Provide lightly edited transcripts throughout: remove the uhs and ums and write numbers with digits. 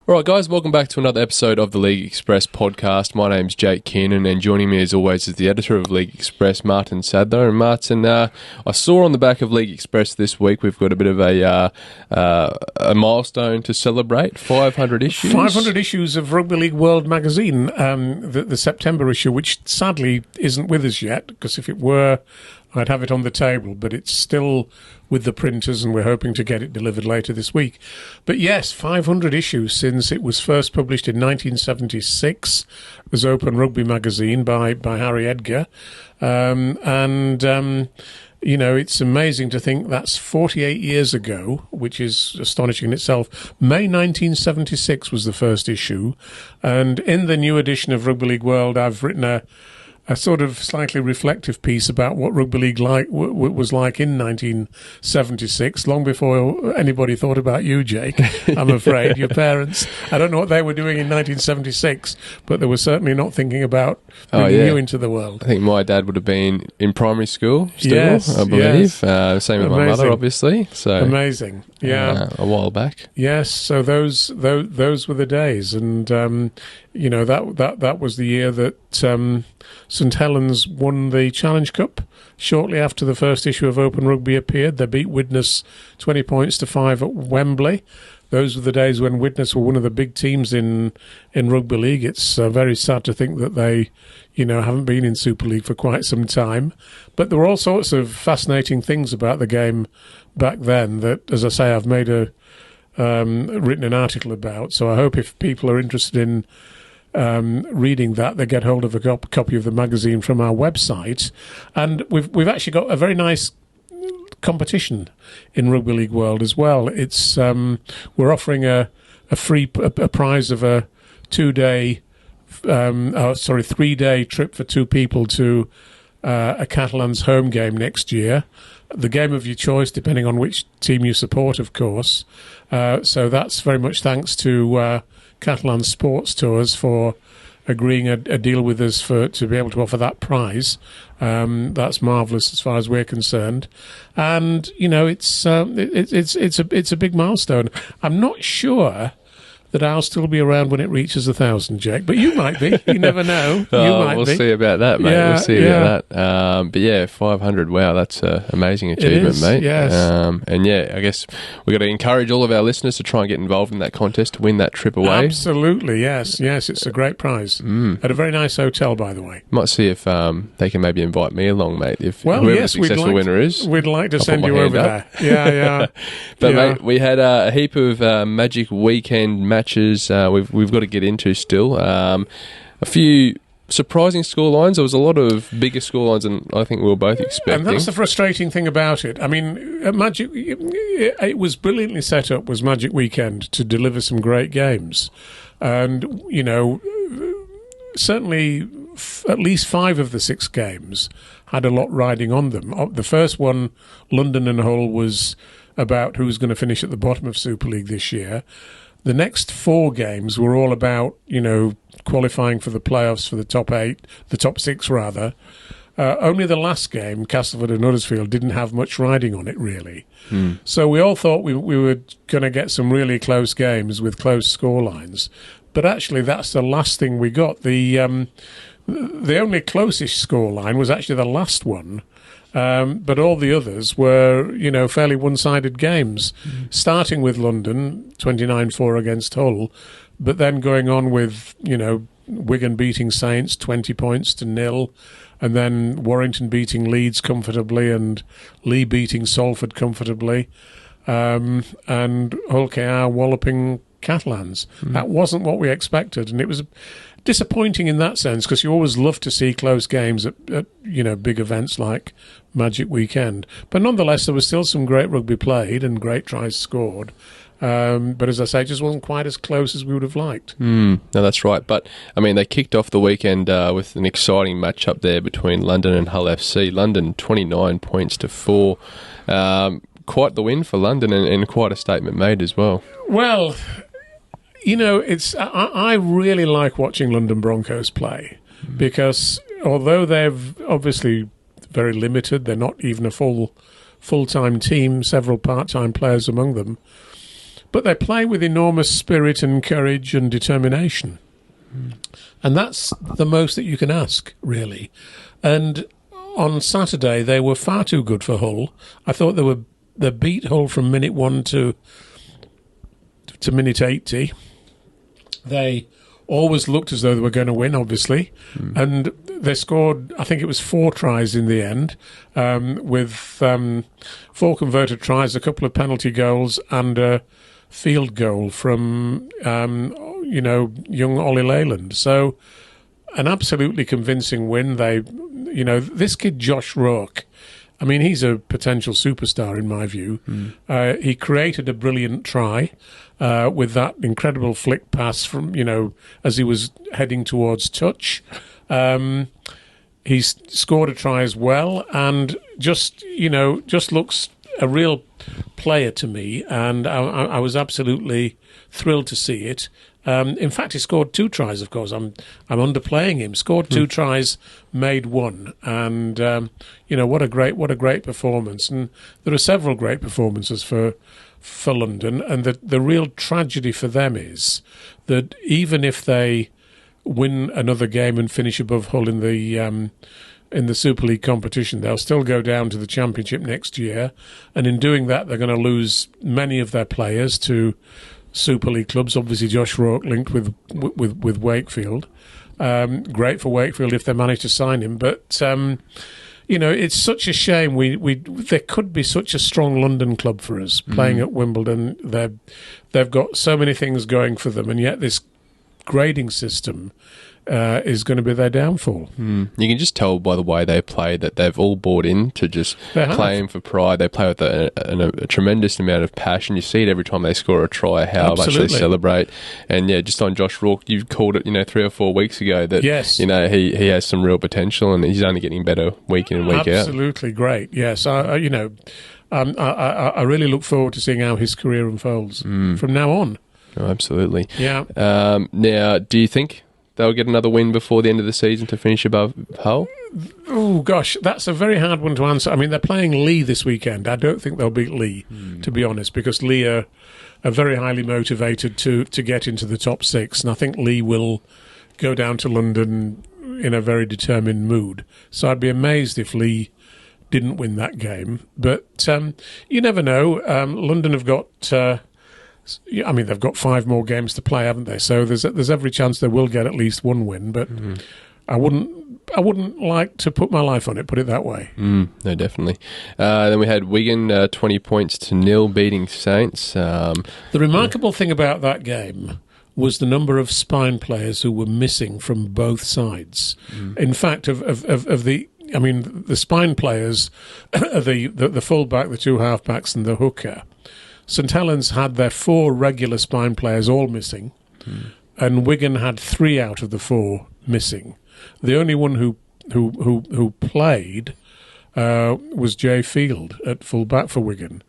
All right, guys, welcome back to another episode of the League Express podcast. My name's Jake Kearnan, and joining me as always is the editor of League Express, Martyn Sadler. And Martyn, I saw on the back of League Express this week we've got a bit of a milestone to celebrate, 500 issues. 500 issues of Rugby League World magazine, the September issue, which sadly isn't with us yet, because if it were, I'd have it on the table, but it's still with the printers and we're hoping to get it delivered later this week. But yes, 500 issues since it was first published in 1976 as Open Rugby magazine by Harry Edgar. You know, it's amazing to think that's 48 years ago, which is astonishing in itself. May 1976 was the first issue. And in the new edition of Rugby League World, I've written a sort of slightly reflective piece about what rugby league was like in 1976, long before anybody thought about you, Jake. I'm afraid your parents. I don't know what they were doing in 1976, but they were certainly not thinking about bringing you into the world. I think my dad would have been in primary school still, yes, I believe. Yes. Same with my mother, obviously. So amazing, yeah, a while back. Yes, so those were the days, and you know that was the year that St Helens won the Challenge Cup. Shortly after the first issue of Open Rugby appeared, they beat Widnes 20 points to 5 at Wembley. Those were the days when Widnes were one of the big teams in Rugby League. It's very sad to think that they, haven't been in Super League for quite some time. But there were all sorts of fascinating things about the game back then that, as I say, I've made written an article about. So I hope if people are interested in reading that, they get hold of a copy of the magazine from our website. And we've actually got a very nice competition in Rugby League World as well. It's we're offering a prize of a 3-day trip for two people to a Catalans home game next year. The game of your choice, depending on which team you support, of course. So that's very much thanks to Catalan Sports Tours for agreeing a deal with us to be able to offer that prize. That's marvellous as far as we're concerned, and it's a big milestone. I'm not sure that I'll still be around when it reaches 1,000, Jake. But you might be. You never know. We'll see about that, mate. Yeah, we'll see about that. But yeah, 500. Wow, that's an amazing achievement, mate. Yes. And yeah, I guess we've got to encourage all of our listeners to try and get involved in that contest to win that trip away. Absolutely, yes. Yes, it's a great prize. At a very nice hotel, by the way. Might see if they can maybe invite me along, mate. Whoever the successful winner is. We'd like to send you over there. Yeah. But mate, we had a heap of Magic Weekend matches we've got to get into still. A few surprising scorelines. There was a lot of bigger scorelines than I think we were both expecting. And that's the frustrating thing about it. I mean, Magic, it was brilliantly set up, was Magic Weekend, to deliver some great games. And, certainly at least 5 of the 6 games had a lot riding on them. The first one, London and Hull, was about who was going to finish at the bottom of Super League this year. The next 4 games were all about, qualifying for the playoffs for the top 6 rather. Only the last game, Castleford and Huddersfield, didn't have much riding on it, really. So we all thought we were going to get some really close games with close scorelines. But actually, that's the last thing we got. The only closest scoreline was actually the last one. But all the others were, fairly one-sided games, starting with London, 29-4 against Hull, but then going on with, Wigan beating Saints 20 points to 0, and then Warrington beating Leeds comfortably, and Leigh beating Salford comfortably, and Hull KR walloping Catalans. That wasn't what we expected, and it was disappointing in that sense, because you always love to see close games at big events like Magic Weekend. But nonetheless, there was still some great rugby played and great tries scored. But as I say, it just wasn't quite as close as we would have liked. No, that's right. But, I mean, they kicked off the weekend with an exciting match-up there between London and Hull FC. London, 29 points to 4. Quite the win for London, and quite a statement made as well. Well, I really like watching London Broncos play, because although they're obviously very limited, they're not even a full-time team, several part-time players among them, but they play with enormous spirit and courage and determination. And that's the most that you can ask, really. And on Saturday, they were far too good for Hull. I thought they beat Hull from minute 1 to minute 80. They always looked as though they were going to win, obviously. And they scored, I think it was 4 tries in the end, with 4 converted tries, a couple of penalty goals, and a field goal from, young Ollie Leyland. So an absolutely convincing win. This kid, Josh Rourke, I mean, he's a potential superstar in my view. He created a brilliant try with that incredible flick pass from, as he was heading towards touch. He's scored a try as well, and just looks a real player to me, and I was absolutely thrilled to see it. In fact, he scored 2 tries. Of course, I'm underplaying him. Scored 2 tries, made 1, and what a great performance. And there are several great performances for London, and the real tragedy for them is that even if they win another game and finish above Hull in the Super League competition, they'll still go down to the Championship next year, and in doing that, they're going to lose many of their players to Super League clubs. Obviously, Josh Rourke linked with Wakefield. Great for Wakefield if they manage to sign him, but it's such a shame. There could be such a strong London club for us playing at Wimbledon. They've got so many things going for them, and yet this grading system is going to be their downfall. You can just tell by the way they play that they've all bought in to just playing for pride. They play with a tremendous amount of passion. You see it every time they score a try, how much they celebrate. And just on Josh Rourke, you called it 3 or 4 weeks ago that he has some real potential, and he's only getting better week in and week out. Absolutely great. Yes, I really look forward to seeing how his career unfolds from now on. Oh, absolutely. Yeah. Now, do you think they'll get another win before the end of the season to finish above Hull? Oh, gosh, that's a very hard one to answer. I mean, they're playing Leigh this weekend. I don't think they'll beat Leigh, to be honest, because Leigh are very highly motivated to get into the top 6, and I think Leigh will go down to London in a very determined mood. So I'd be amazed if Leigh didn't win that game. But you never know. London have got... they've got 5 more games to play, haven't they? So there's every chance they will get at least 1 win, but I wouldn't like to put my life on it, put it that way. No, definitely. Then we had Wigan 20 points to 0 beating Saints. The remarkable thing about that game was the number of spine players who were missing from both sides. In fact, of the spine players, the fullback, the 2 halfbacks, and the hooker. St Helens had their 4 regular spine players all missing, and Wigan had 3 out of the 4 missing. The only one who played was Jay Field at full-back for Wigan.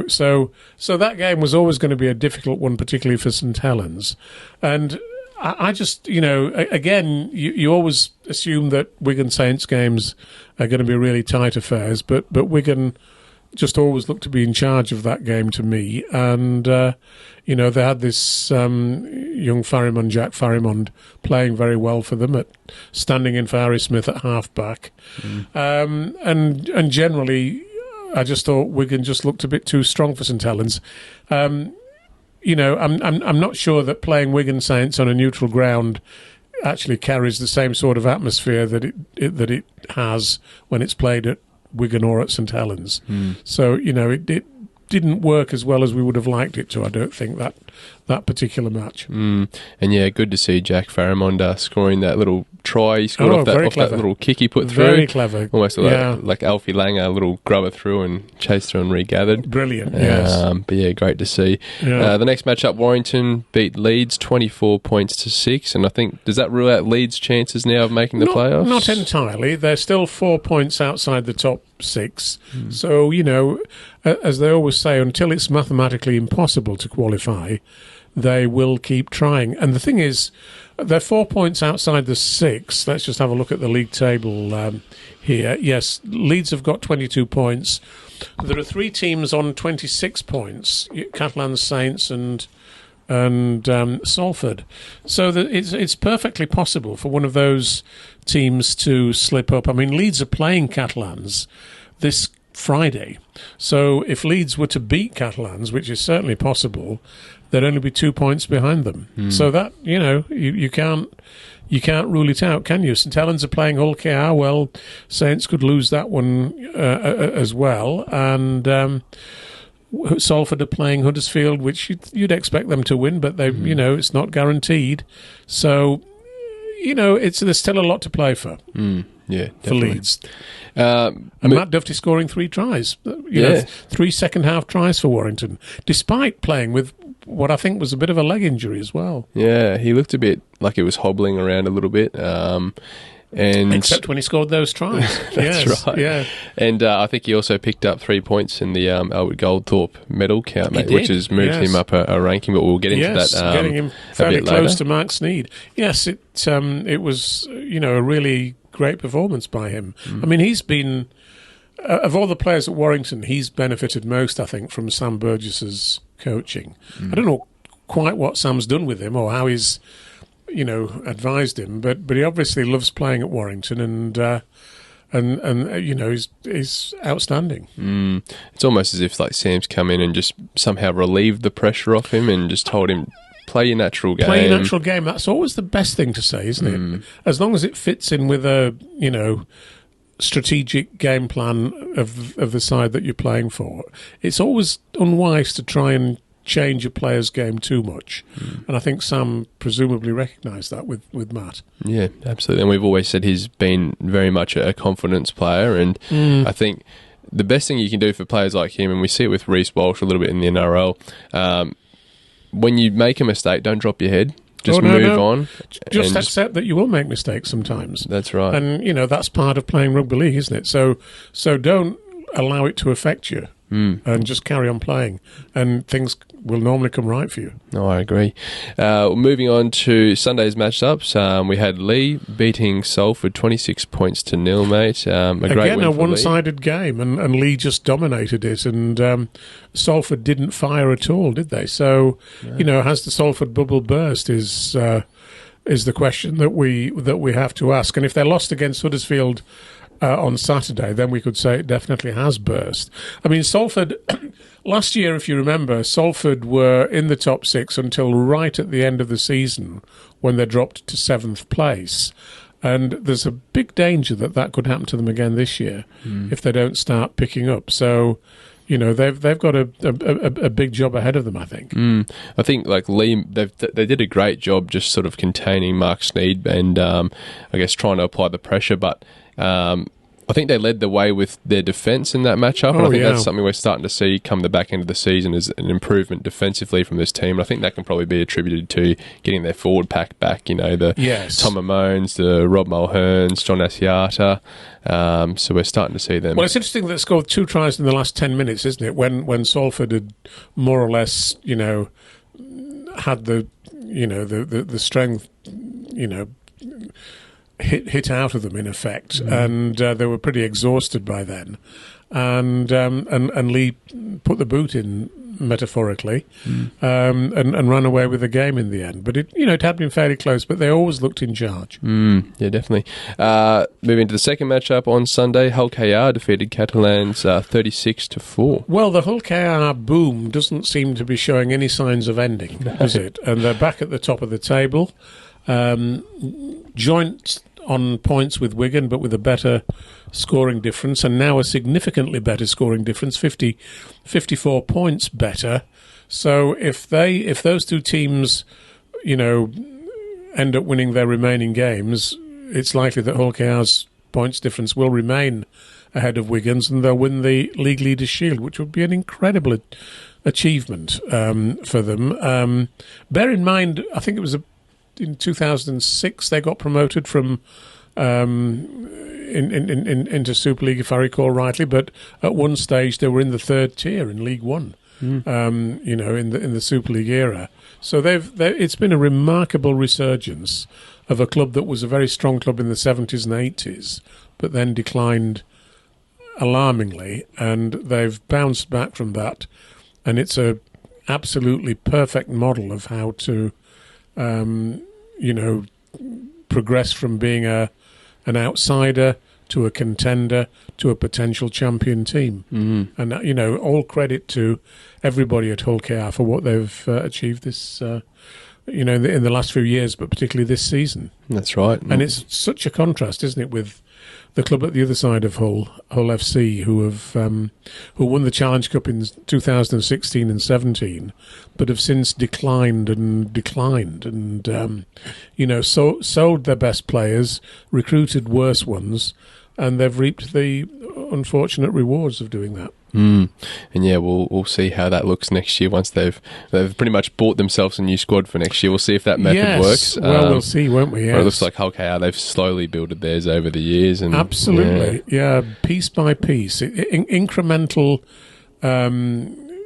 So that game was always going to be a difficult one, particularly for St Helens. And I just, again, you always assume that Wigan Saints games are going to be really tight affairs, but Wigan just always looked to be in charge of that game to me. And, they had this young Farrimond, Jack Farrimond, playing very well for them, standing in for Harry Smith at half-back. And generally, I just thought Wigan just looked a bit too strong for St Helens. I'm not sure that playing Wigan Saints on a neutral ground actually carries the same sort of atmosphere that it has when it's played at Wigan or at St Helens. So, it didn't work as well as we would have liked it to, I don't think, that particular match. And good to see Jack Farrimond scoring that little try. He scored off that little kick he put through. Very clever. Almost like Alfie Langer, a little grubber through and chased through and regathered. Brilliant, yes. But great to see. The next matchup, Warrington beat Leeds 24 points to 6, and I think, does that rule out Leeds' chances now of making the playoffs? Not entirely. They're still 4 points outside the top 6. So, as they always say, until it's mathematically impossible to qualify, they will keep trying. And the thing is, they're 4 points outside the 6. Let's just have a look at the league table here. Yes, Leeds have got 22 points. There are 3 teams on 26 points, Catalans, Saints and Salford. So it's perfectly possible for one of those teams to slip up. I mean, Leeds are playing Catalans this Friday. So if Leeds were to beat Catalans, which is certainly possible, they'd only be 2 points behind them. So that, you can't rule it out, can you? St Helens are playing Hull KR. Well, Saints could lose that one as well. And Salford are playing Huddersfield, which you'd expect them to win, but they, it's not guaranteed. So, there's still a lot to play for. Yeah, for Leeds. And Matt Duffy scoring 3 tries. 3 second-half tries for Warrington, despite playing with what I think was a bit of a leg injury as well. Yeah, he looked a bit like he was hobbling around a little bit. And except when he scored those tries. That's right. Yeah. And I think he also picked up 3 points in the Albert Goldthorpe medal count, mate, which has moved him up a ranking, but we'll get into that getting him fairly close to Mark Sneed. Yes, it was a really great performance by him. I mean, he's been, of all the players at Warrington, he's benefited most, I think, from Sam Burgess's coaching. I don't know quite what Sam's done with him or how he's, advised him, but he obviously loves playing at Warrington and he's outstanding. It's almost as if Sam's come in and just somehow relieved the pressure off him and just told him, play your natural game. Play your natural game. That's always the best thing to say, isn't it? As long as it fits in with a, strategic game plan of the side that you're playing for. It's always unwise to try and change a player's game too much. And I think Sam presumably recognised that with Matt. Yeah, absolutely. And we've always said he's been very much a confidence player. And I think the best thing you can do for players like him, and we see it with Reece Walsh a little bit in the NRL, when you make a mistake, don't drop your head. Just move on. Just accept that you will make mistakes sometimes. That's right. And, that's part of playing rugby league, isn't it? So don't allow it to affect you and just carry on playing. And things will normally come right for you. No, I agree. Moving on to Sunday's matchups, we had Leigh beating Salford 26 points to 0, mate. Again, a one-sided game, and Leigh just dominated it, and Salford didn't fire at all, did they? So, has the Salford bubble burst is the question that we have to ask. And if they lost against Huddersfield on Saturday, then we could say it definitely has burst. I mean, Salford, last year, if you remember, Salford were in the top 6 until right at the end of the season when they dropped to 7th place. And there's a big danger that could happen to them again this year if they don't start picking up. So, they've got a big job ahead of them, I think. I think Leigh, they did a great job just sort of containing Mark Sneed and I guess trying to apply the pressure, but I think they led the way with their defence in that matchup, and I think that's something we're starting to see come the back end of the season as an improvement defensively from this team. And I think that can probably be attributed to getting their forward pack back, the Tom Amones, the Rob Mulherns, John Asiata. So we're starting to see them. Well, it's interesting that they scored 2 tries in the last 10 minutes, isn't it? When Salford had more or less, had the strength, hit out of them in effect, and they were pretty exhausted by then, and Leigh put the boot in metaphorically, and ran away with the game in the end. But it had been fairly close, but they always looked in charge. Yeah, definitely. Moving to the second matchup on Sunday, Hull KR defeated Catalans 36-4. Well, the Hull KR boom doesn't seem to be showing any signs of ending, does it? And they're back at the top of the table. Joint on points with Wigan, but with a better scoring difference, and now a significantly better scoring difference, 54 points better. So if those two teams, end up winning their remaining games, it's likely that Hull KR's points difference will remain ahead of Wigan's, and they'll win the League Leaders' Shield, which would be an incredible achievement for them. Bear in mind, I think it was in 2006 they got promoted from into Super League, if I recall rightly, but at one stage they were in the 3rd tier in League One. in the Super League era. So it's been a remarkable resurgence of a club that was a very strong club in the 70s and 80s, but then declined alarmingly, and they've bounced back from that, and it's a absolutely perfect model of how to, progress from being an outsider to a contender to a potential champion team. And all credit to everybody at Hull KR for what they've achieved this in the last few years, but particularly this season. That's right. And it's such a contrast, isn't it, with the club at the other side of Hull FC, who won the Challenge Cup in 2016 and 17, but have since declined and sold their best players, recruited worse ones, and they've reaped the unfortunate rewards of doing that. And yeah, we'll see how that looks next year once they've pretty much bought themselves a new squad for next year. We'll see if that method works. Well, we'll see, won't we? Yes. But it looks like Hull KR, they've slowly built theirs over the years. And absolutely, yeah, piece by piece, incremental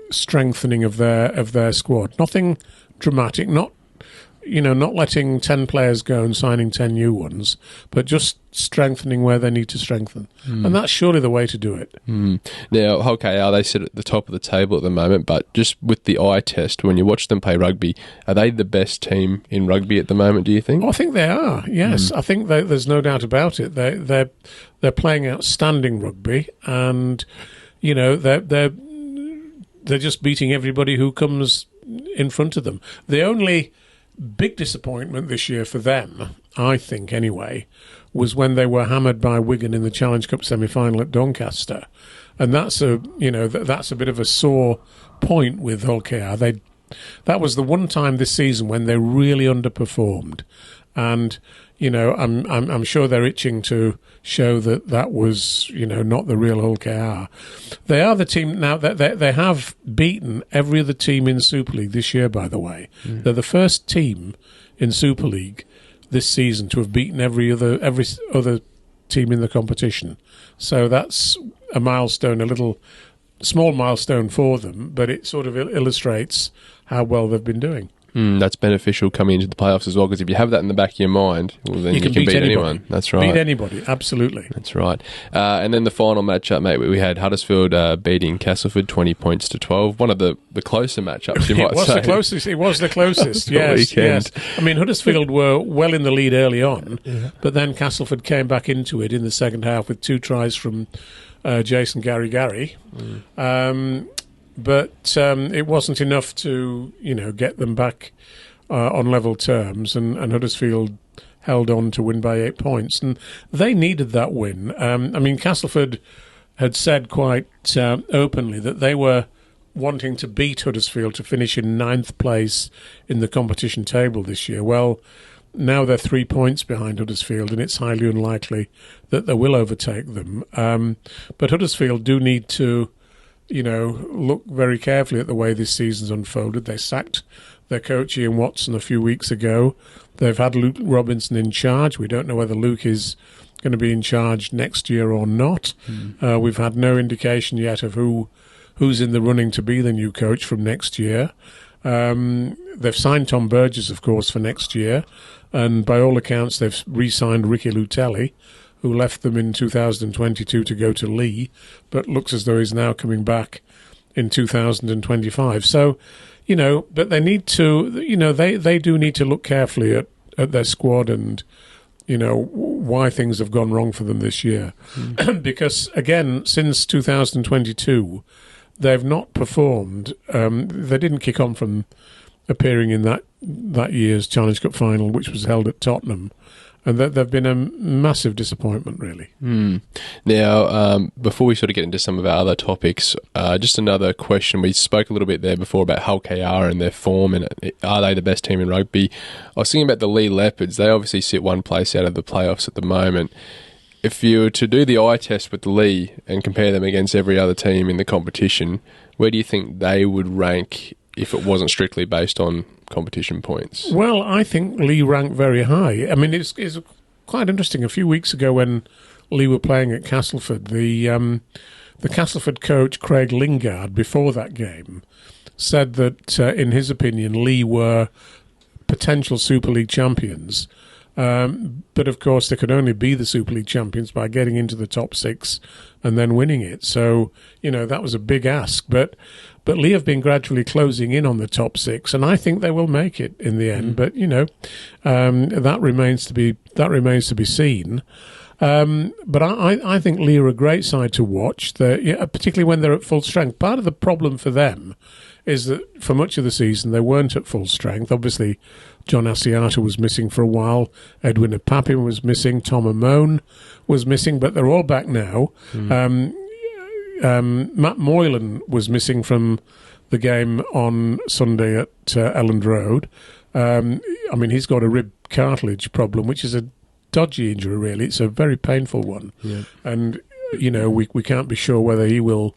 strengthening of their squad. Nothing dramatic, not letting 10 players go and signing 10 new ones, but just strengthening where they need to strengthen. And that's surely the way to do it. Now, Hull KR, they sit at the top of the table at the moment, but just with the eye test, when you watch them play rugby, are they the best team in rugby at the moment, do you think? I think they are, yes. I think there's no doubt about it. They're playing outstanding rugby, and, they're just beating everybody who comes in front of them. The only big disappointment this year for them, I think anyway, was when they were hammered by Wigan in the Challenge Cup semi-final at Doncaster, and that's a bit of a sore point with Hull KR. That was the one time this season when they really underperformed, and I'm sure they're itching to show that was not the real Hull KR. They are the team now that they have beaten every other team in Super League this year. By the way, they're the first team in Super League this season to have beaten every other team in the competition. So that's a milestone, a little small milestone for them, but it sort of illustrates how well they've been doing. That's beneficial coming into the playoffs as well, because if you have that in the back of your mind, well, then you can beat anyone. That's right. Beat anybody, absolutely. That's right. And then the final matchup, mate, we had Huddersfield beating Castleford 20 points to 12. One of the closer matchups, you might say. It was the closest, yes. I mean, Huddersfield were well in the lead early on, but then Castleford came back into it in the second half with 2 tries from Jason Gary. But it wasn't enough to, get them back on level terms, and Huddersfield held on to win by 8 points, and they needed that win. Castleford had said quite openly that they were wanting to beat Huddersfield to finish in 9th place in the competition table this year. Well, now they're 3 points behind Huddersfield, and it's highly unlikely that they will overtake them. But Huddersfield do need to look very carefully at the way this season's unfolded. They sacked their coach Ian Watson a few weeks ago. They've had Luke Robinson in charge. We don't know whether Luke is going to be in charge next year or not. We've had no indication yet of who's in the running to be the new coach from next year. They've signed Tom Burgess, of course, for next year, and by all accounts they've re-signed Ricky Lutelli, who left them in 2022 to go to Leigh, but looks as though he's now coming back in 2025. So, but they need to, they do need to look carefully at their squad and, why things have gone wrong for them this year. Because, again, since 2022, they've not performed. They didn't kick on from appearing in that year's Challenge Cup final, which was held at Tottenham. And they've been a massive disappointment, really. Now, before we sort of get into some of our other topics, just another question. We spoke a little bit there before about Hull KR and their form, and are they the best team in rugby? I was thinking about the Leigh Leopards. They obviously sit one place out of the playoffs at the moment. If you were to do the eye test with the Leigh and compare them against every other team in the competition, where do you think they would rank if it wasn't strictly based on competition points? Well, I think Leigh ranked very high. I mean, it's quite interesting. A few weeks ago when Leigh were playing at Castleford, the Castleford coach, Craig Lingard, before that game, said that, in his opinion, Leigh were potential Super League champions. But, of course, they could only be the Super League champions by getting into the top 6 and then winning it. So, that was a big ask. But Leigh have been gradually closing in on the top 6, and I think they will make it in the end. But, that remains to be seen. But I think Leigh are a great side to watch, particularly when they're at full strength. Part of the problem for them is that for much of the season they weren't at full strength. Obviously, John Asiata was missing for a while. Edwin Apapin was missing. Tom Amone was missing, but they're all back now. Matt Moylan was missing from the game on Sunday at Elland Road. He's got a rib cartilage problem, which is a dodgy injury, really. It's a very painful one. Yeah. And, we can't be sure whether he will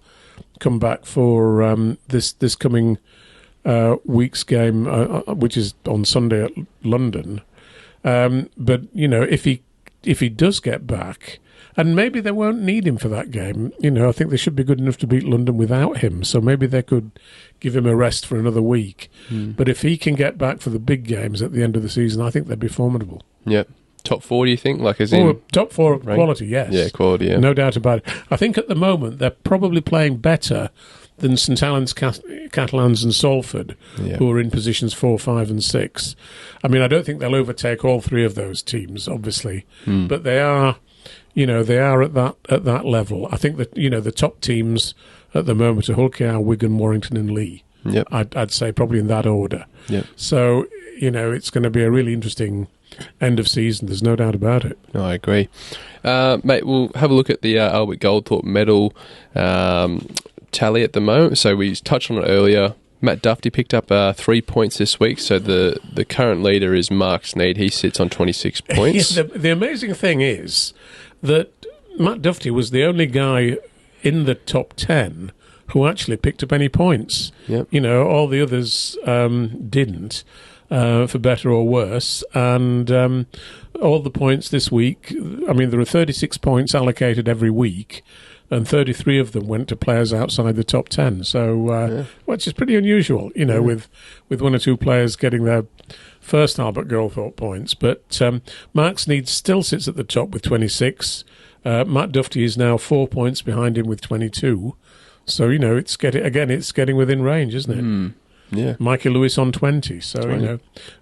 come back for this coming week's game, which is on Sunday at London. But if he does get back, and maybe they won't need him for that game. I think they should be good enough to beat London without him. So maybe they could give him a rest for another week. But if he can get back for the big games at the end of the season, I think they'd be formidable. Yeah. Top 4, do you think? Top 4 quality, yes. Yeah, quality, yeah. No doubt about it. I think at the moment they're probably playing better than St Helens, Catalans and Salford, who are in positions 4, 5 and 6. I don't think they'll overtake all 3 of those teams, obviously. But they are, they are at that level. I think that, the top teams at the moment are Hull KR, Wigan, Warrington and Leigh. Yep. I'd say probably in that order. Yep. So, it's going to be a really interesting end of season, there's no doubt about it. No, I agree. Mate, we'll have a look at the Albert Goldthorpe medal tally at the moment. So we touched on it earlier. Matt Duffy picked up 3 points this week, so the current leader is Mark Sneed. He sits on 26 points. The amazing thing is that Matt Duffy was the only guy in the top 10 who actually picked up any points. Yep. All the others didn't. For better or worse, and all the points this week, there are 36 points allocated every week, and 33 of them went to players outside the top 10, so which is pretty unusual, with 1 or 2 players getting their first Albert Goldthorpe points. But Mark Sneed still sits at the top with 26. Matt Duffy is now 4 points behind him with 22, so it's getting within range, isn't it? Yeah, Mikey Lewis on 20. So,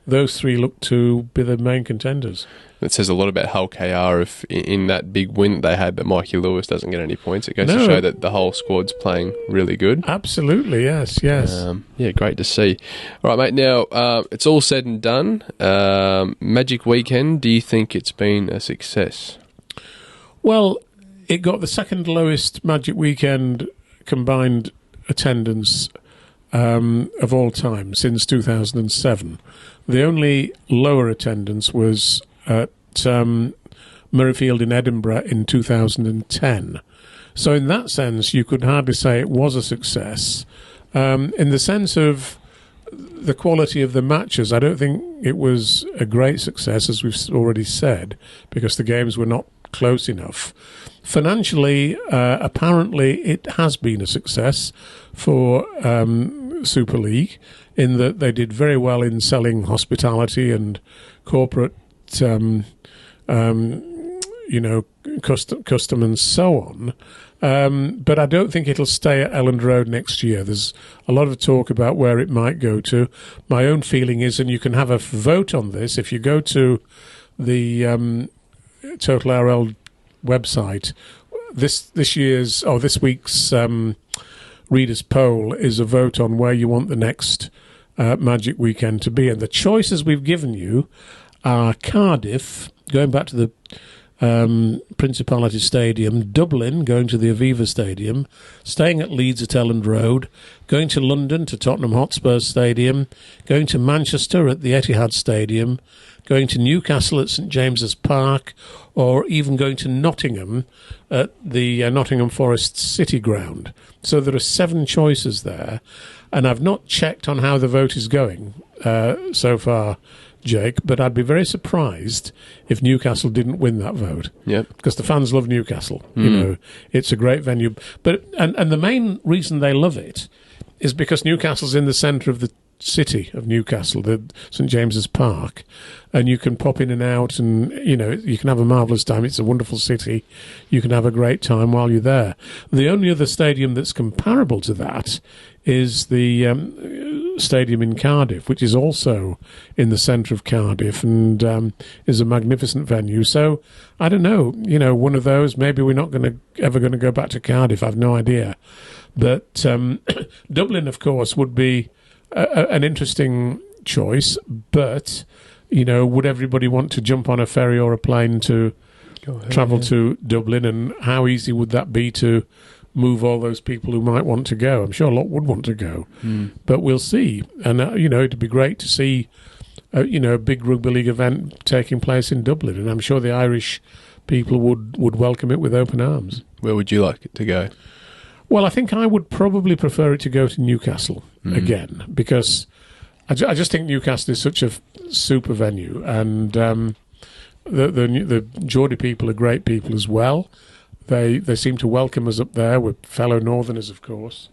those 3 look to be the main contenders. It says a lot about Hull KR if in that big win that they had, but Mikey Lewis doesn't get any points. It goes to show that the whole squad's playing really good. Absolutely, yes. Great to see. All right, mate, now it's all said and done. Magic Weekend, do you think it's been a success? Well, it got the second lowest Magic Weekend combined attendance of all time since 2007. The only lower attendance was at Murrayfield in Edinburgh in 2010. So in that sense, you could hardly say it was a success. In the sense of the quality of the matches, I don't think it was a great success, as we've already said, because the games were not close enough. Financially, apparently, it has been a success for Super League in that they did very well in selling hospitality and corporate, custom and so on. But I don't think it'll stay at Elland Road next year. There's a lot of talk about where it might go to. My own feeling is, and you can have a vote on this, if you go to the Total RL website, this week's readers' poll is a vote on where you want the next Magic Weekend to be. And the choices we've given you are Cardiff, going back to the Principality Stadium, Dublin, going to the Aviva Stadium, staying at Leeds at Elland Road, going to London to Tottenham Hotspur Stadium, going to Manchester at the Etihad Stadium, going to Newcastle at St James's Park, or even going to Nottingham at the Nottingham Forest City Ground. So there are 7 choices there, and I've not checked on how the vote is going so far, Jake, but I'd be very surprised if Newcastle didn't win that vote. Yep. Because the fans love Newcastle. You know, it's a great venue. But and the main reason they love it is because Newcastle's in the centre of the city of Newcastle, the St James's Park, and you can pop in and out, and you know you can have a marvellous time. It's a wonderful city. You can have a great time while you're there. The only other stadium that's comparable to that is the stadium in Cardiff, which is also in the centre of Cardiff and is a magnificent venue. So I don't know, you know, one of those. Maybe we're not ever going to go back to Cardiff. I've no idea. But Dublin, of course, would be an interesting choice. But you know, would everybody want to jump on a ferry or a plane to travel to Dublin? And how easy would that be to move all those people who might want to go? I'm sure a lot would want to go, but we'll see. And you know, it'd be great to see a big rugby league event taking place in Dublin, and I'm sure the Irish people would welcome it with open arms. Where would you like it to go? Well, I think I would probably prefer it to go to Newcastle again, because I just think Newcastle is such a super venue, and the Geordie people are great people as well. They seem to welcome us up there. We're fellow Northerners, of course,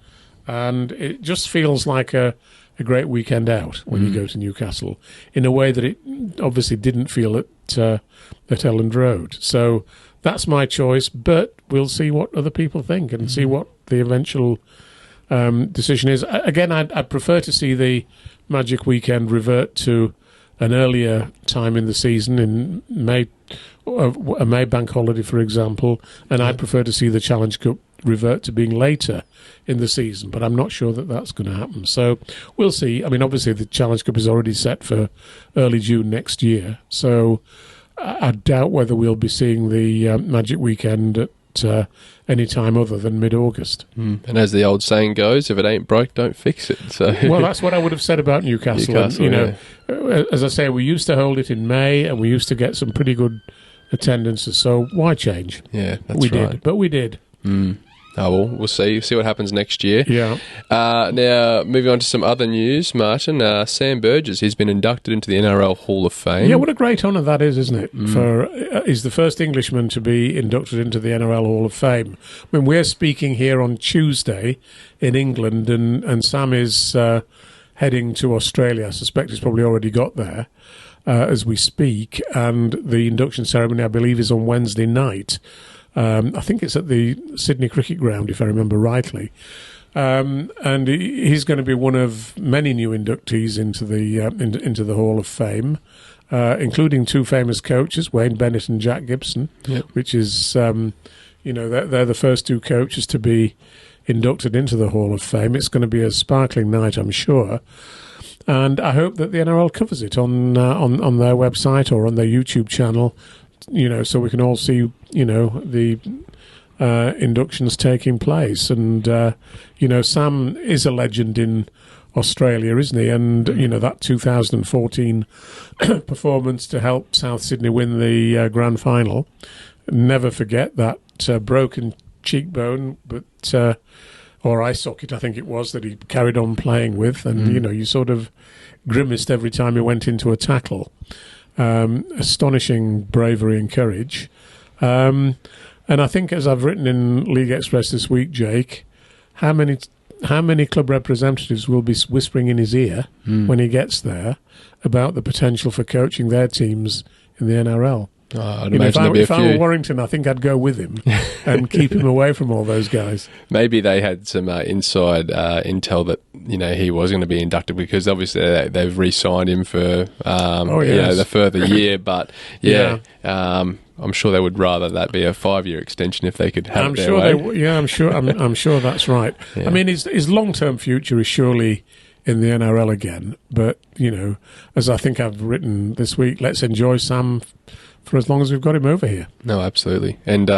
and it just feels like a great weekend out when you go to Newcastle, in a way that it obviously didn't feel at Elland Road. So that's my choice, but we'll see what other people think and see what the eventual decision is. Again, I'd prefer to see the Magic Weekend revert to an earlier time in the season, in May, a May bank holiday, for example, and I'd prefer to see the Challenge Cup revert to being later in the season, but I'm not sure that that's going to happen. So we'll see. I mean, obviously the Challenge Cup is already set for early June next year, so I doubt whether we'll be seeing the Magic Weekend at any time other than mid-August. And as the old saying goes, if it ain't broke, don't fix it. So well, that's what I would have said about Newcastle. And, as I say, we used to hold it in May, and we used to get some pretty good attendances. So why change? Yeah, that's right. We did. Oh, well, we'll see what happens next year. Yeah. Now, moving on to some other news, Martyn. Sam Burgess, he's been inducted into the NRL Hall of Fame. Yeah, what a great honour that is, isn't it? He's the first Englishman to be inducted into the NRL Hall of Fame. I mean, we're speaking here on Tuesday in England, and Sam is heading to Australia. I suspect he's probably already got there as we speak, and the induction ceremony, I believe, is on Wednesday night. I think it's at the Sydney Cricket Ground, if I remember rightly. And he's going to be one of many new inductees into the Hall of Fame, including two famous coaches, Wayne Bennett and Jack Gibson, which is, they're the first two coaches to be inducted into the Hall of Fame. It's going to be a sparkling night, I'm sure. And I hope that the NRL covers it on their website or on their YouTube channel, so we can all see, the inductions taking place. And, Sam is a legend in Australia, isn't he? And, that 2014 performance to help South Sydney win the grand final. Never forget that broken cheekbone, or eye socket, I think it was, that he carried on playing with. And, you sort of grimaced every time he went into a tackle. Astonishing bravery and courage. And I think, as I've written in League Express this week, Jake, how many club representatives will be whispering in his ear when he gets there about the potential for coaching their teams in the NRL? I'd imagine there'd be a few. If I were Warrington, I think I'd go with him and keep him away from all those guys. Maybe they had some inside intel that he was going to be inducted, because obviously they've re-signed him for the further year. But I'm sure they would rather that be a 5-year extension if they could have it their way. I'm sure that's right. Yeah. I mean, his long-term future is surely in the NRL again. But as I think I've written this week, let's enjoy Sam for as long as we've got him over here. No, absolutely. And,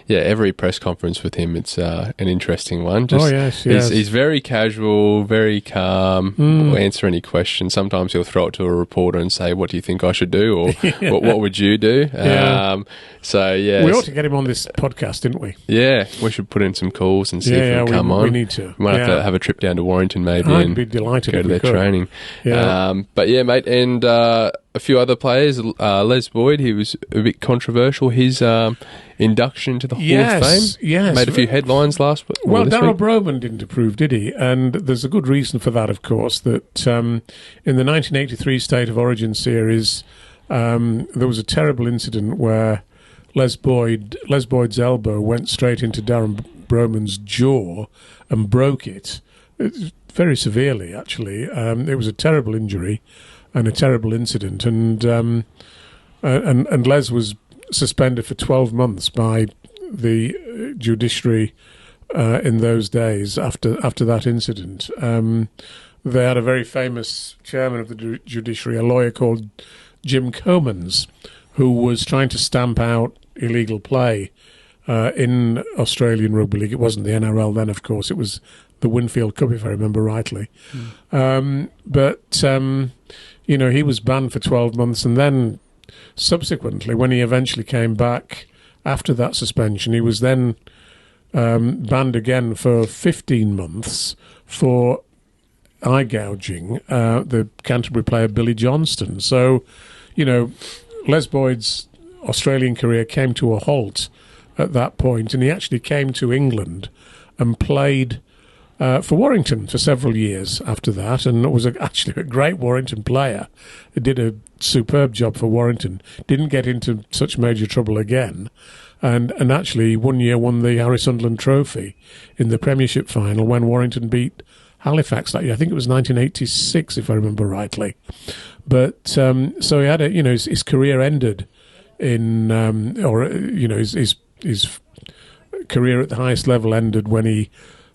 every press conference with him, it's an interesting one. Yes. He's very casual, very calm, will answer any questions. Sometimes he'll throw it to a reporter and say, what do you think I should do? Or what would you do? We ought to get him on this podcast, didn't we? Yeah, we should put in some calls and see if he'll come on. We need to. We might have to have a trip down to Warrington maybe I'd and be delighted go to their training. Yeah. Mate, and a few other players. Les Boyd, he was a bit controversial. His induction to the Hall of Fame. Yes. Made a few headlines last week. Well, Darryl Broman didn't approve, did he? And there's a good reason for that, of course, that in the 1983 State of Origin series, there was a terrible incident where Les Boyd's elbow went straight into Darren Broman's jaw and broke it. Very severely, actually. It was a terrible injury and a terrible incident, and Les was suspended for 12 months by the judiciary in those days after that incident. They had a very famous chairman of the judiciary, a lawyer called Jim Comans, who was trying to stamp out illegal play in Australian Rugby League. It wasn't the NRL then, of course. It was the Winfield Cup, if I remember rightly. He was banned for 12 months, and then subsequently, when he eventually came back after that suspension, he was then banned again for 15 months for eye gouging the Canterbury player Billy Johnston. So, Les Boyd's Australian career came to a halt at that point, and he actually came to England and played for Warrington for several years after that, and was actually a great Warrington player. He did a superb job for Warrington. Didn't get into such major trouble again, and actually one year won the Harry Sunderland Trophy in the Premiership final when Warrington beat Halifax that year. I think it was 1986, if I remember rightly. But so he had his career ended in his career at the highest level ended when he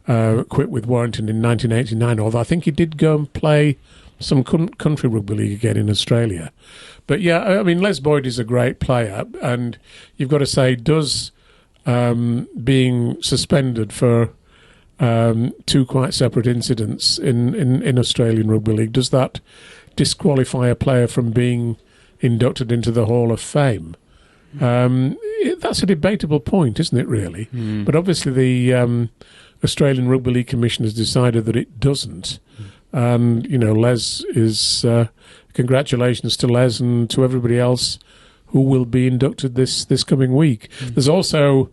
quit with Warrington in 1989, although I think he did go and play some country rugby league again in Australia. But Les Boyd is a great player, and you've got to say, does being suspended for two quite separate incidents in Australian Rugby League, does that disqualify a player from being inducted into the Hall of Fame? That's a debatable point, isn't it, really? But obviously the Australian Rugby League Commission has decided that it doesn't. And, Les is... congratulations to Les and to everybody else who will be inducted this coming week. There's also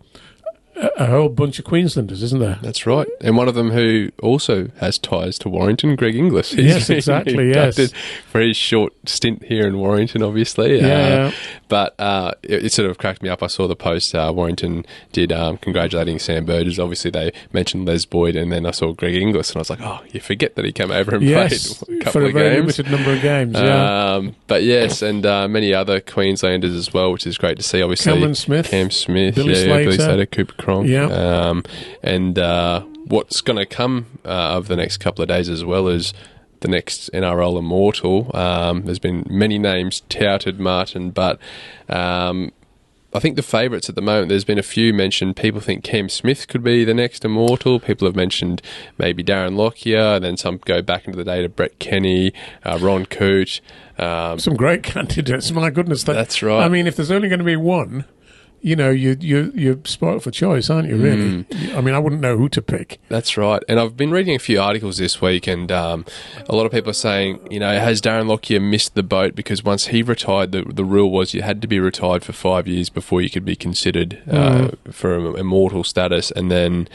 a whole bunch of Queenslanders, isn't there? That's right. And one of them who also has ties to Warrington, Greg Inglis. Yes, exactly, yes. For his short stint here in Warrington, obviously. Yeah. But it sort of cracked me up. I saw the post Warrington did congratulating Sam Burgess. Obviously, they mentioned Les Boyd, and then I saw Greg Inglis, and I was like, oh, you forget that he came over and played a couple for a of very games. limited number of games, yeah. But yes, and many other Queenslanders as well, which is great to see. Obviously, Cam Smith, Billy Slater, Cooper Cronk. Yeah. And what's going to come over the next couple of days as well is the next NRL Immortal. There's been many names touted, Martyn, but I think the favourites at the moment, there's been a few mentioned. People think Cam Smith could be the next Immortal. People have mentioned maybe Darren Lockyer, and then some go back into the day to Brett Kenny, Ron Coote. Some great candidates, my goodness. That's right. I mean, if there's only going to be one... you're spoiled for choice, aren't you, really? I mean, I wouldn't know who to pick. That's right. And I've been reading a few articles this week, and a lot of people are saying, has Darren Lockyer missed the boat? Because once he retired, the rule was you had to be retired for 5 years before you could be considered for immortal status. And then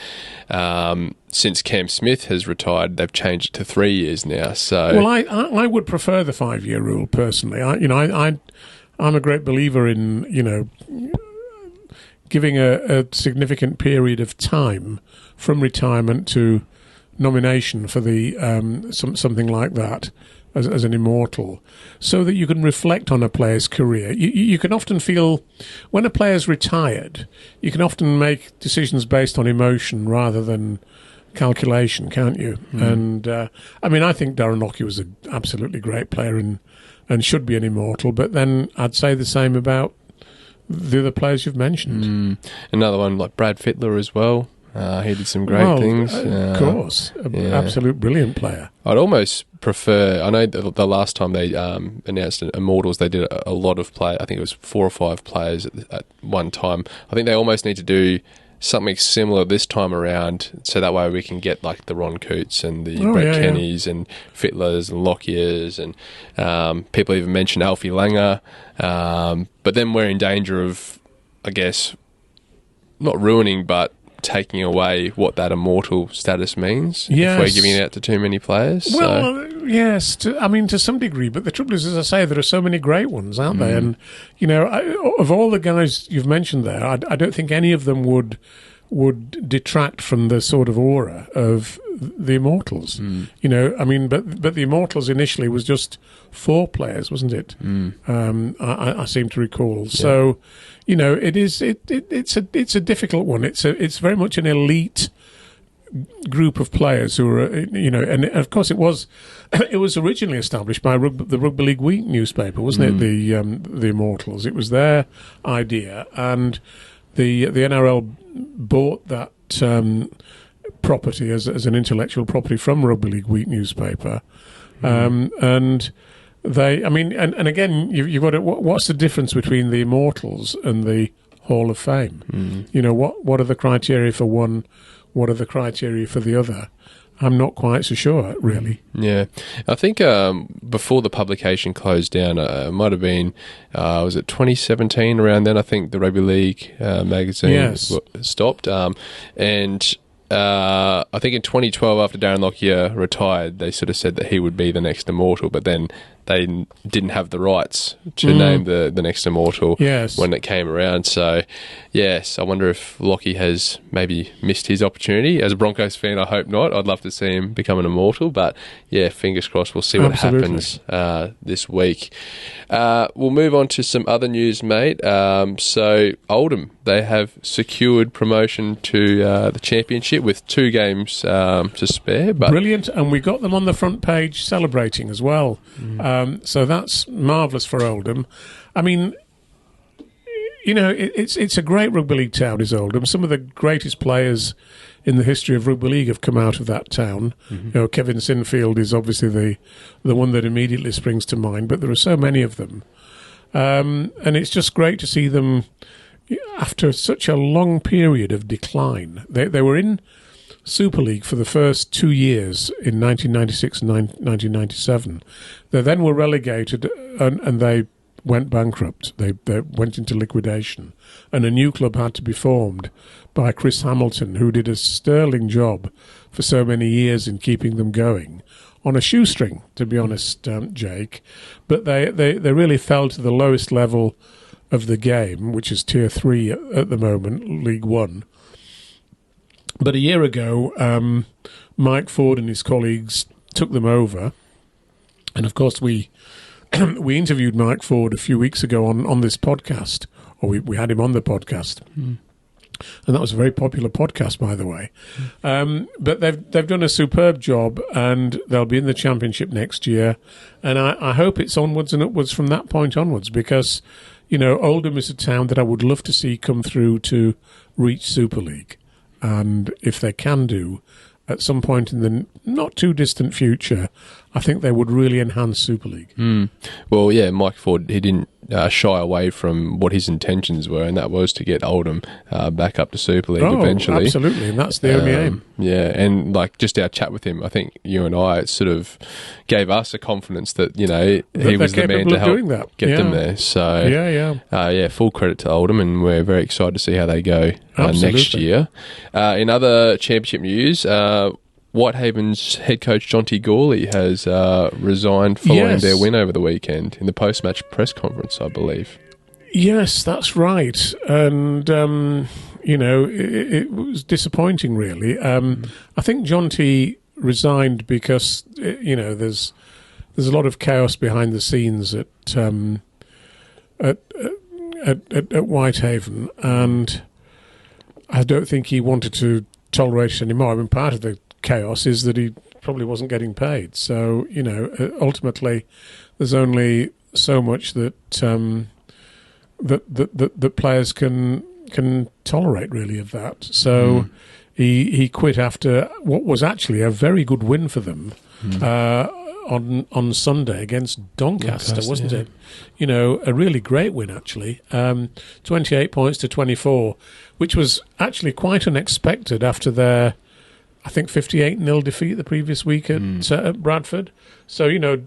since Cam Smith has retired, they've changed it to 3 years now. So, well, I would prefer the 5-year rule, personally. I'm a great believer in, giving a significant period of time from retirement to nomination for the something like that as an immortal, so that you can reflect on a player's career. You can often feel, when a player's retired, you can often make decisions based on emotion rather than calculation, can't you? And I think Darren Lockyer was an absolutely great player and should be an immortal, but then I'd say the same about the other players you've mentioned. Another one like Brad Fittler as well. He did some great things. Of course. Absolute brilliant player. I'd almost prefer... I know the last time they announced Immortals, they did a lot of play. I think it was 4 or 5 players at one time. I think they almost need to do something similar this time around, so that way we can get like the Ron Coots and the Brett Kennys and Fittlers and Lockyers and people even mentioned Alfie Langer. But then we're in danger of, I guess, not ruining, but taking away what that immortal status means if we're giving it out to too many players. Well, yes, to some degree. But the trouble is, as I say, there are so many great ones, aren't there? And, of all the guys you've mentioned there, I don't think any of them would detract from the sort of aura of the Immortals. But the Immortals initially was just 4 players, wasn't it? I seem to recall. Yeah. So, it's a difficult one. It's very much an elite group of players who are, and of course it was originally established by the Rugby League Week newspaper, wasn't it? The Immortals. It was their idea, and the NRL bought that property as an intellectual property from Rugby League Week newspaper, and they, and again, you've got what's the difference between the Immortals and the Hall of Fame? What are the criteria for one? What are the criteria for the other? I'm not quite so sure, really. Yeah. I think before the publication closed down, it might have been, was it 2017, around then, I think the Rugby League magazine stopped. And I think in 2012, after Darren Lockyer retired, they sort of said that he would be the next Immortal, but then they didn't have the rights to name the next Immortal when it came around. So, yes, I wonder if Lockie has maybe missed his opportunity. As a Broncos fan, I hope not. I'd love to see him become an Immortal, but yeah, fingers crossed. We'll see what happens this week. We'll move on to some other news, mate. So, Oldham, they have secured promotion to the Championship with 2 games to spare. But brilliant, and we got them on the front page celebrating as well. So that's marvellous for Oldham. It's a great rugby league town, is Oldham. Some of the greatest players in the history of rugby league have come out of that town. Kevin Sinfield is obviously the one that immediately springs to mind, but there are so many of them. And it's just great to see them after such a long period of decline. They were in Super League for the first 2 years in 1996 and 1997. They then were relegated and they went bankrupt. They went into liquidation, and a new club had to be formed by Chris Hamilton, who did a sterling job for so many years in keeping them going on a shoestring, to be honest, Jake. But they really fell to the lowest level of the game, which is Tier 3 at the moment, League 1. But a year ago, Mike Ford and his colleagues took them over. And of course, we interviewed Mike Ford a few weeks ago on this podcast, or we had him on the podcast. And that was a very popular podcast, by the way. But they've done a superb job, and they'll be in the Championship next year. And I hope it's onwards and upwards from that point onwards, because, Oldham is a town that I would love to see come through to reach Super League. And if they can do, at some point in the not too distant future, I think they would really enhance Super League. Well, yeah, Mike Ford, he didn't shy away from what his intentions were, and that was to get Oldham back up to Super League eventually. Absolutely, and that's the only aim. Yeah, and just our chat with him, I think you and I, it sort of gave us a confidence that, he was the man to help get them there. So, full credit to Oldham, and we're very excited to see how they go next year. In other Championship news, Whitehaven's head coach Jonty Gawley has resigned following their win over the weekend in the post-match press conference, I believe. Yes, that's right. And, it was disappointing, really. I think Jonty resigned because, there's a lot of chaos behind the scenes at Whitehaven, and I don't think he wanted to tolerate it anymore. Part of the chaos is that he probably wasn't getting paid. So, ultimately, there's only so much that that players can tolerate, really, of that. So he quit after what was actually a very good win for them on Sunday against Doncaster, wasn't it? You know, a really great win, actually. 28 points to 24, which was actually quite unexpected after their, I think, 58-0 defeat the previous week at Bradford. So, you know,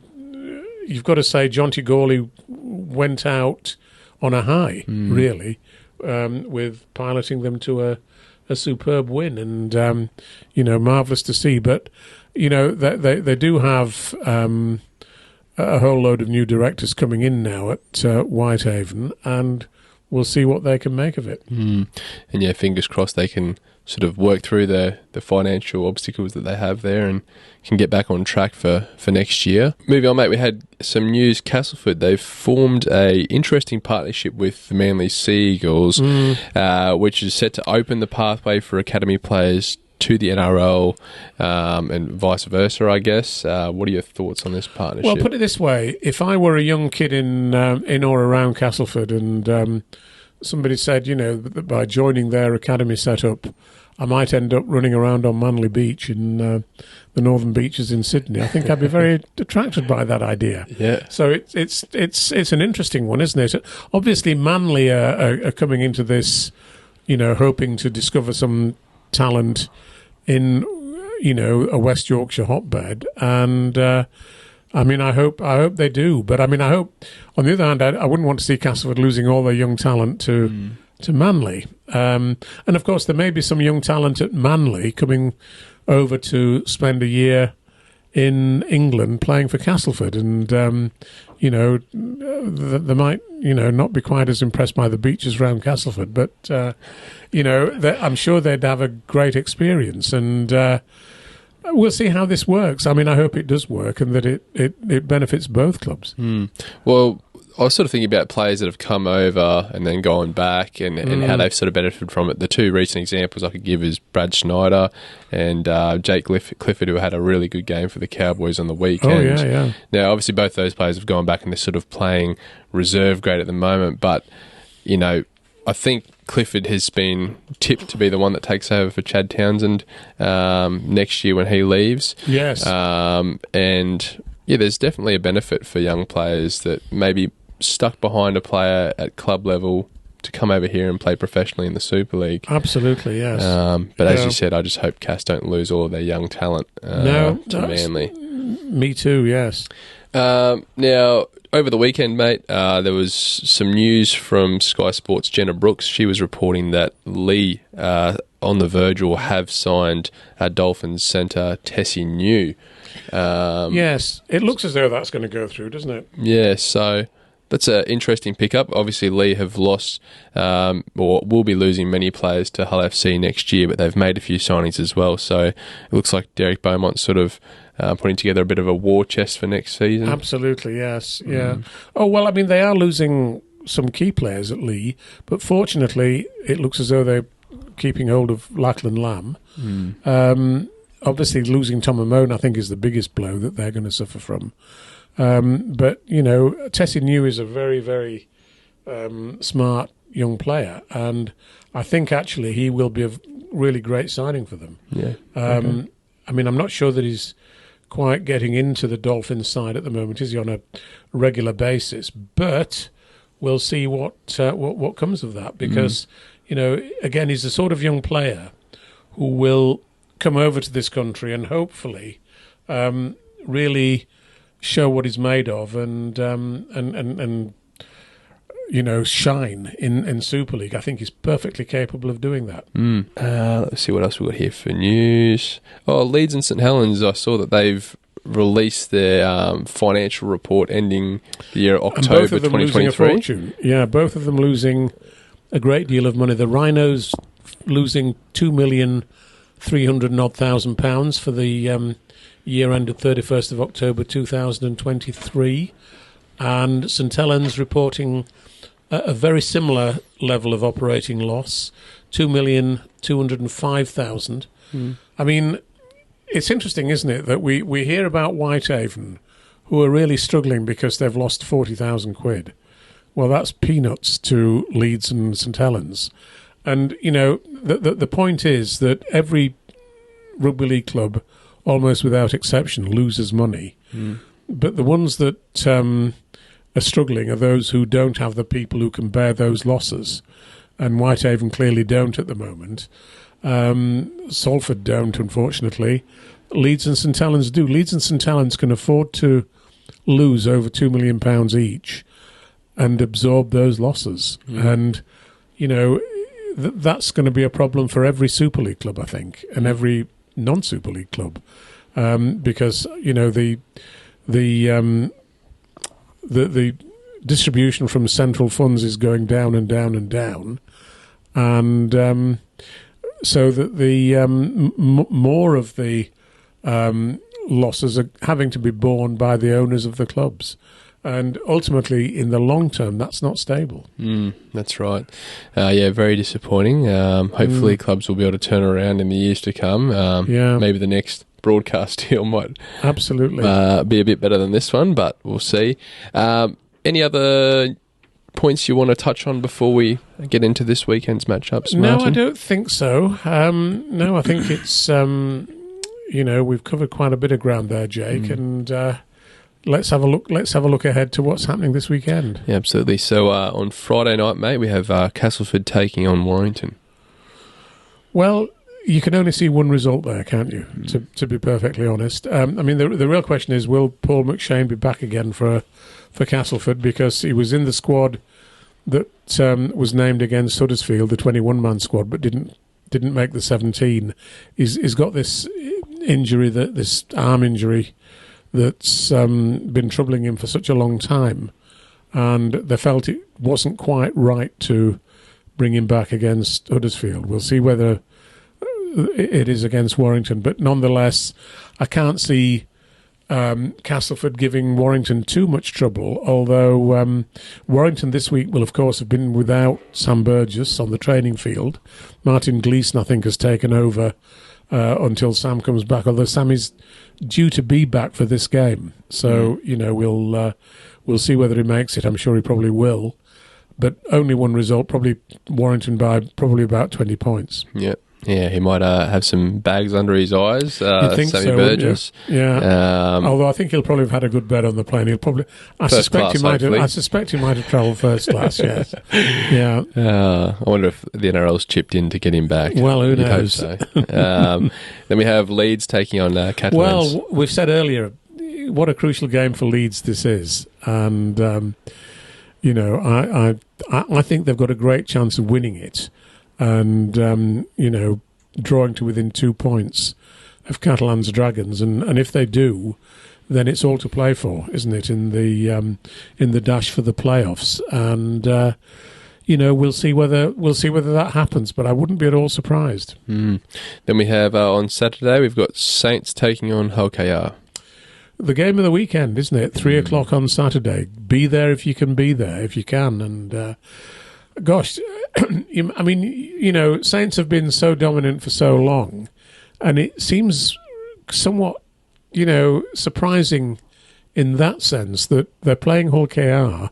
you've got to say Jonty Gawley went out on a high, really, with piloting them to a superb win, and you know, marvellous to see. But you know, they do have a whole load of new directors coming in now at Whitehaven, and we'll see what they can make of it. And yeah, fingers crossed they can sort of work through the financial obstacles that they have there and can get back on track for next year. Moving on, mate, we had some news. Castleford, they've formed a interesting partnership with the Manly Sea Eagles, which is set to open the pathway for academy players to the NRL and vice versa, I guess. What are your thoughts on this partnership? Well, put it this way. If I were a young kid in or around Castleford and somebody said, you know, that by joining their academy setup, I might end up running around on Manly Beach in the northern beaches in Sydney, I think I'd be very attracted by that idea. Yeah. So it's an interesting one, isn't it? Obviously, Manly are coming into this, you know, hoping to discover some talent in, you know, a West Yorkshire hotbed, and I mean, I hope they do. But I mean, I hope, on the other hand, I wouldn't want to see Castleford losing all their young talent to Manly. And of course, there may be some young talent at Manly coming over to spend a year in England playing for Castleford, and you know, they might, you know, not be quite as impressed by the beaches around Castleford, but you know, I'm sure they'd have a great experience, and we'll see how this works. I mean, I hope it does work and that it benefits both clubs. Well, I was sort of thinking about players that have come over and then gone back and how they've sort of benefited from it. The two recent examples I could give is Brad Schneider and Jake Clifford, who had a really good game for the Cowboys on the weekend. Oh, yeah. Now, obviously, both those players have gone back and they're sort of playing reserve grade at the moment. But, you know, I think Clifford has been tipped to be the one that takes over for Chad Townsend next year when he leaves. Yes. And, yeah, there's definitely a benefit for young players that maybe stuck behind a player at club level to come over here and play professionally in the Super League. Absolutely, yes. But as you said, I just hope Cass don't lose all of their young talent to Manly. Me too, yes. Now, over the weekend, mate, there was some news from Sky Sports' Jenna Brooks. She was reporting that Leigh, on the verge, will have signed Dolphins centre Tessie New. Yes, it looks as though that's going to go through, doesn't it? Yeah, so that's an interesting pickup. Obviously, Leigh have lost, or will be losing many players to Hull FC next year, but they've made a few signings as well. So it looks like Derek Beaumont's sort of putting together a bit of a war chest for next season. Absolutely, yes, yeah. Oh, well, I mean, they are losing some key players at Leigh, but fortunately, it looks as though they're keeping hold of Lachlan Lamb. Obviously, losing Tom Amone, I think, is the biggest blow that they're going to suffer from. But, you know, Tessie New is a very, very smart young player, and I think, actually, he will be a really great signing for them. Yeah. I mean, I'm not sure that he's quite getting into the Dolphins side at the moment, is he, on a regular basis? But we'll see what comes of that, because, you know, again, he's the sort of young player who will come over to this country and hopefully really show what he's made of and you know, shine in Super League. I think he's perfectly capable of doing that. Let's see what else we've got here for news. Oh, Leeds and St Helens, I saw that they've released their financial report ending the year October both of them 2023. Losing a fortune. Yeah, both of them losing a great deal of money. The Rhinos losing £2,300,000 for the year ended 31st of October 2023, and St Helens reporting a very similar level of operating loss, £2,205,000. I mean, it's interesting, isn't it, that we hear about Whitehaven, who are really struggling because they've lost 40,000 quid, well, that's peanuts to Leeds and St Helens. And, the point is that every rugby league club, almost without exception, loses money. But the ones that are struggling are those who don't have the people who can bear those losses. And Whitehaven clearly don't at the moment. Salford don't, unfortunately. Leeds and St Helens do. Leeds and St Helens can afford to lose over £2 million each and absorb those losses. And, that's going to be a problem for every Super League club, I think, and every non-Super League club. Because, the distribution from central funds is going down and down and down. And so that the more of the losses are having to be borne by the owners of the clubs. And ultimately, in the long term, that's not stable. That's right. Very disappointing. Hopefully clubs will be able to turn around in the years to come. Maybe the next broadcast deal might absolutely be a bit better than this one, but we'll see. Any other points you want to touch on before we get into this weekend's matchups, Martyn? No, I don't think so. No, I think it's, we've covered quite a bit of ground there, Jake, and let's have a look. Let's have a look ahead to what's happening this weekend. Yeah, absolutely. So on Friday night, mate, we have Castleford taking on Warrington. Well, you can only see one result there, can't you? To be perfectly honest, the real question is: will Paul McShane be back again for Castleford, because he was in the squad that was named against Huddersfield, the 21-man squad, but didn't make the 17. He's got this injury, this arm injury, that's been troubling him for such a long time, and they felt it wasn't quite right to bring him back against Huddersfield. We'll see whether it is against Warrington, but nonetheless, I can't see Castleford giving Warrington too much trouble, although Warrington this week will, of course, have been without Sam Burgess on the training field. Martyn Gleeson, I think, has taken over until Sam comes back, although Sam is due to be back for this game. So, we'll see whether he makes it. I'm sure he probably will. But only one result, probably Warrington by probably about 20 points. Yeah. Yeah, he might have some bags under his eyes. You think Sammy so, Burgess. Yeah. Although I think he'll probably have had a good bed on the plane. He'll probably. I suspect he might have travelled first class. Yes. Yeah. I wonder if the NRL's chipped in to get him back. Well, who knows? Hope so. Then we have Leeds taking on Catalans. Well, we've said earlier what a crucial game for Leeds this is, and I think they've got a great chance of winning it. And, drawing to within 2 points of Catalans Dragons. And if they do, then it's all to play for, isn't it, in the dash for the playoffs. And, we'll see whether that happens, but I wouldn't be at all surprised. Then we have, on Saturday, we've got Saints taking on Hull KR. The game of the weekend, isn't it? 3 o'clock on Saturday. Be there if you can be there, if you can. And, gosh, Saints have been so dominant for so long, and it seems somewhat, surprising in that sense that they're playing Hull KR,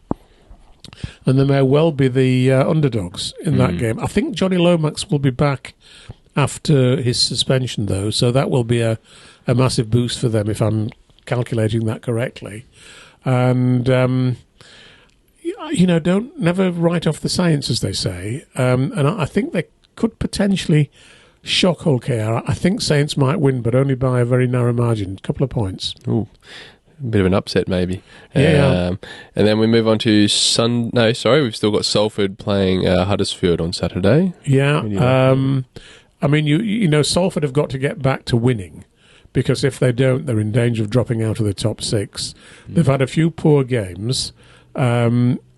and they may well be the underdogs in that game. I think Johnny Lomax will be back after his suspension, though, so that will be a massive boost for them if I'm calculating that correctly. And never write off the Saints, as they say. And I think they could potentially shock Hull KR. I think Saints might win, but only by a very narrow margin, a couple of points. Ooh, a bit of an upset, maybe. Yeah. And then we move on to we've still got Salford playing Huddersfield on Saturday. Yeah. Salford have got to get back to winning, because if they don't, they're in danger of dropping out of the top 6. They've had a few poor games.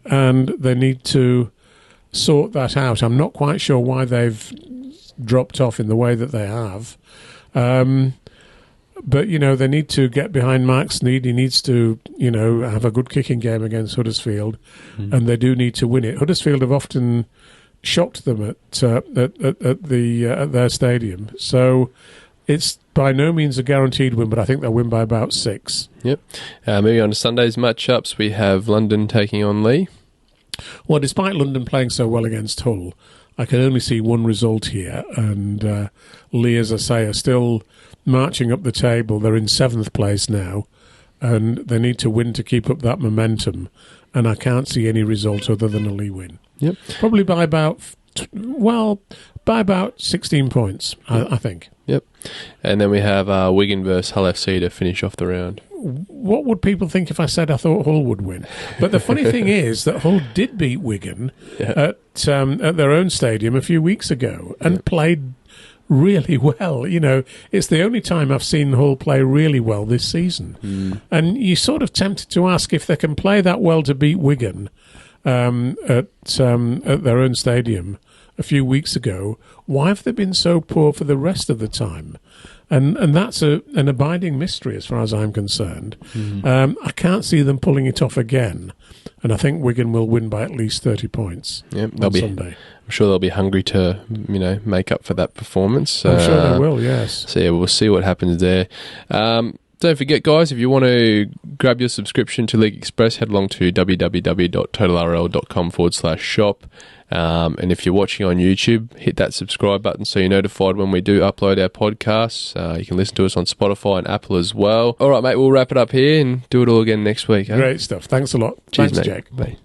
And they need to sort that out. I'm not quite sure why they've dropped off in the way that they have. But, they need to get behind Mark Sneed. He needs to, have a good kicking game against Huddersfield. And they do need to win it. Huddersfield have often shocked them at their stadium. So it's by no means a guaranteed win, but I think they'll win by about 6. Yep. Moving on to Sunday's matchups, we have London taking on Leigh. Well, despite London playing so well against Hull, I can only see one result here, and Leigh, as I say, are still marching up the table. They're in 7th place now, and they need to win to keep up that momentum, and I can't see any result other than a Leigh win. Yep. Probably by about 16 points, I think. Yep. And then we have Wigan versus Hull FC to finish off the round. What would people think if I said I thought Hull would win? But the funny thing is that Hull did beat Wigan at their own stadium a few weeks ago and played really well. You know, it's the only time I've seen Hull play really well this season. And you're sort of tempted to ask, if they can play that well to beat Wigan at their own stadium a few weeks ago, why have they been so poor for the rest of the time? And that's an abiding mystery as far as I'm concerned. I can't see them pulling it off again, and I think Wigan will win by at least 30 points on Sunday. I'm sure they'll be hungry to, make up for that performance. I'm sure they will, yes. So, we'll see what happens there. Don't forget, guys, if you want to grab your subscription to League Express, head along to www.totalrl.com/shop. And if you're watching on YouTube, hit that subscribe button so you're notified when we do upload our podcasts. You can listen to us on Spotify and Apple as well. All right, mate, we'll wrap it up here and do it all again next week. Great stuff. Thanks a lot. Cheers, Thanks, mate. Jake. Bye.